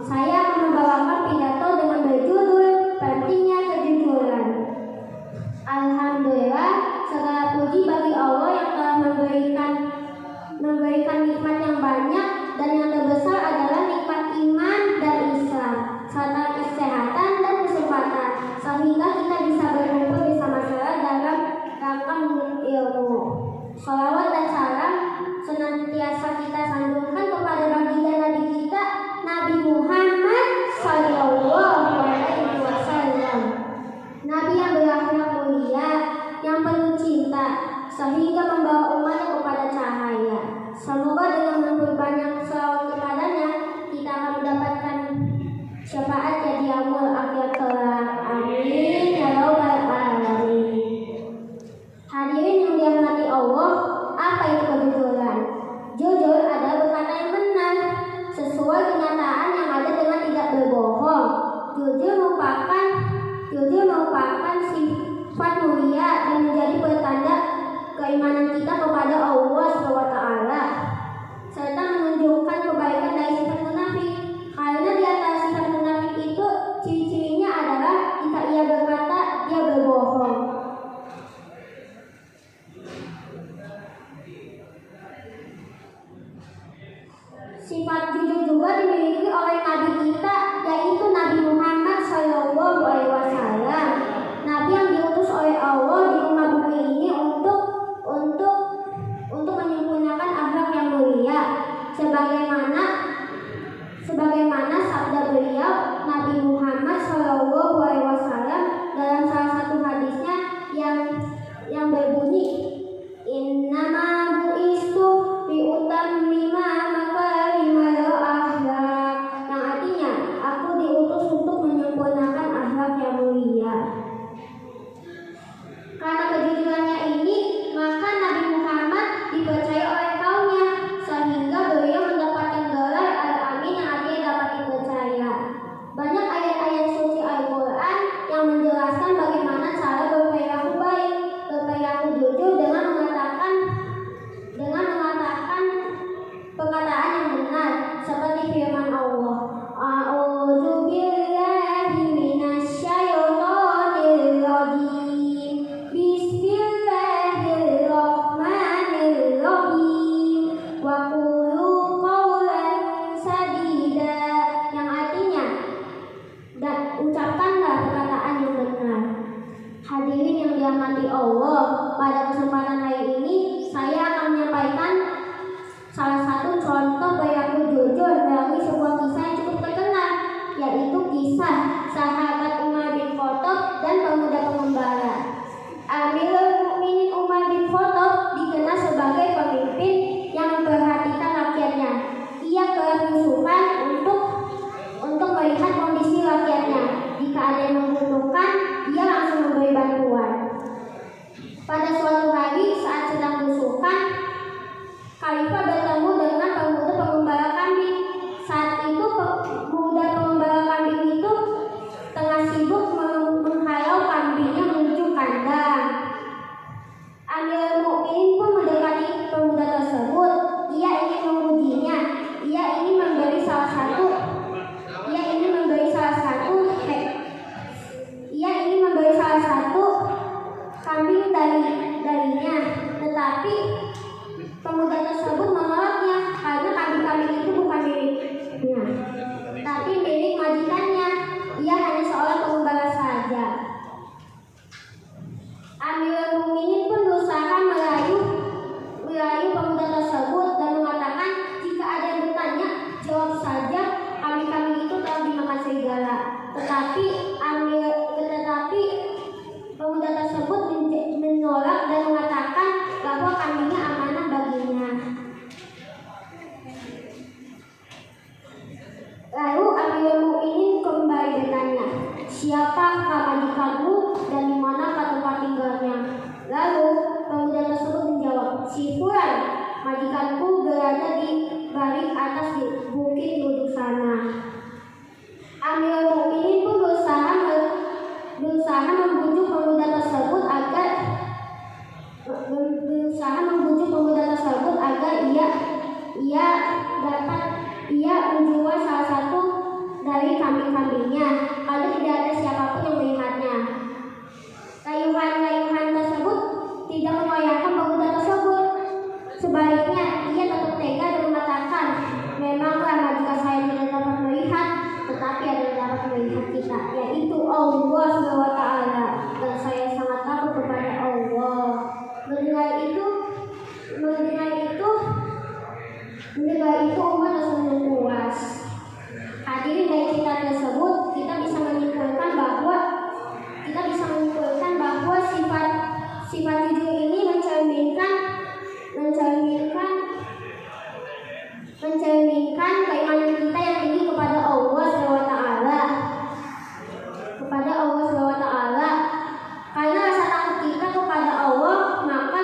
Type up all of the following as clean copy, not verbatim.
Saya akan membawakan pidato dengan berjudul Pentingnya Kejujuran. Alhamdulillah, segala puji bagi Allah yang telah memberikan nikmat yang banyak, dan yang terbesar adalah nikmat iman dan Islam, serta kesehatan dan kesempatan, sehingga kita bisa berkumpul bersama-sama dalam rangka menuntut ilmu. Shalawat dan salam senantiasa kita sanjungkan kepada baginda Nabi kita, Nabi Muhammad Sallallahu Alaihi Wasallam. Nabi yang berakhlak mulia, yang penuh cinta, sehingga membawa umatnya kepada cahaya. Semoga dengan memperbanyak selawat kepadanya, kita akan mendapatkan syafaat jadi yaumul akhir kelak. Amin ya rabbal alamin. Hadirin yang dirahmati Allah, apa itu kejujuran? Jujur adalah berkata yang benar, sesuai kenyataan yang ada dengan tidak berbohong. Jujur merupakan sifat mulia dan menjadi pertanda keimanan kita kepada Allah SWT, serta menunjukkan kebaikan dari sifat munafik. Karena di antara sifat munafik itu ciri-cirinya adalah jika ia berkata, dia berbohong. Sifat jujur juga dimiliki oleh Nabi kita, yaitu Nabi Muhammad Sallallahu Alaihi Wasallam. Nabi yang diutus oleh Allah di muka bumi ini untuk menyempurnakan akhlak yang mulia, sebagaimana sabda beliau Nabi Muhammad Sallallahu Alaihi Wasallam dalam salah satu hadisnya yang berbunyi, Innama bu'istu biutammima makarimal akhlak, yang artinya aku diutus untuk menyempurnakan akhlak yang mulia. Karena kejujurannya ini, maka Nabi Muhammad dipercaya oleh kaumnya, sehingga beliau mendapatkan gelar Al-Amin yang artinya dapat dipercaya. Banyak ayat-ayat suci Al-Quran yang menjelaskan bagaimana cara berperilaku baik, berperilaku jujur dengan mengatakan perkataan yang benar, seperti firman Allah, A'udzubillahi minasyaitonir rajim. Bismillahirrahmanirrahim. Wa qulu qawlan sadida, yang artinya dan ucapkanlah perkataan yang benar. Hadirin yang dirahmati Allah, pada kesempatan hari ini saya akan menyampaikan salah satu contoh perilaku jujur melalui sebuah kisah yang cukup terkenal, yaitu kisah sahabat Umar bin Khattab dan pemuda pengembara. Amirul Mukminin Umar bin Khattab dikenal sebagai pemimpin yang memperhatikan rakyatnya. Ia kerap berusaha untuk melihat kondisi rakyatnya. Jika ada yang membutuhkan, ia langsung memberi bantuan. Pada suatu hari saat sedang berusukan, Khalifah bertemu dengan pemuda pengembara kambing. Saat itu pemuda pengembara kambing itu tengah sibuk menghalau kambingnya menuju kandang. Amirul Mukminin pun mendekati pemuda tersebut. Ia ingin mengujinya. Ia ingin memberi salah satu kambing darinya, tetapi pemuda tersebut menolaknya karena kambing-kambing itu bukan miliknya, tapi milik majikannya. Ia hanya seorang pengembara saja. Amirul Mukminin pun berusaha merayu pemuda tersebut dan mengatakan, jika ada yang bertanya, jawab saja, kambing-kambing itu telah dimakan serigala. Tetapi pemuda tersebut menolak dan mengatakan bahwa kambingnya amanah baginya. Lalu Amirul Mukminin kembali bertanya, siapakah majikanmu dan di manakah tempat tinggalnya? Lalu pemuda tersebut menjawab, si Fulan, majikanku berada di balik atas di bukit di ujung sana. Amirul Mukminin pun berusaha membujuk pemuda tersebut agar ia menjual salah satu dari kambing-kambingnya kalau tidak ada siapapun yang melihatnya. Rayuan-rayuan tersebut tidak mengoyakkan pemuda tersebut. Sebaliknya, ia tetap tega dan mengatakan, memanglah jika saya tidak dapat melihat, tetapi ada yang dapat melihat kita, yaitu Allah SWT, dan saya sangat takut kepada Allah. Mendengar itu umat langsung puas. Hadirin, dari cerita tersebut kita bisa menyimpulkan bahwa sifat jujur ini mencerminkan keimanan kita yang tinggi kepada Allah SWT. Karena rasa takut kita kepada Allah, maka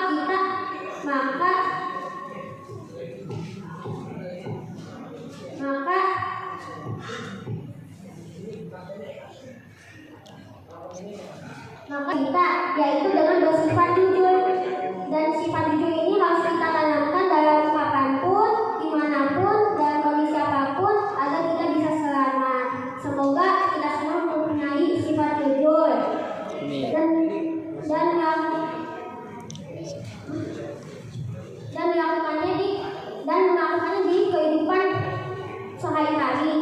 kita yaitu dengan bersifat jujur, dan sifat jujur ini harus kita tanamkan dalam kapanpun, dimanapun, dalam kondisi apapun agar kita bisa selamat. Semoga kita semua mempunyai sifat jujur dan melakukannya di kehidupan sehari-hari.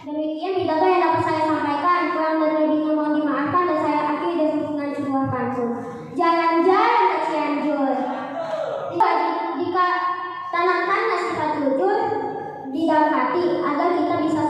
Demikian video yang dapat saya sampaikan. Kurang dan lebihnya mohon dimaafkan, dan saya akhiri dengan sebuah pantun. Jalan-jalan ke Cianjur. Jika tanamkanlah sifat jujur di dalam hati agar kita bisa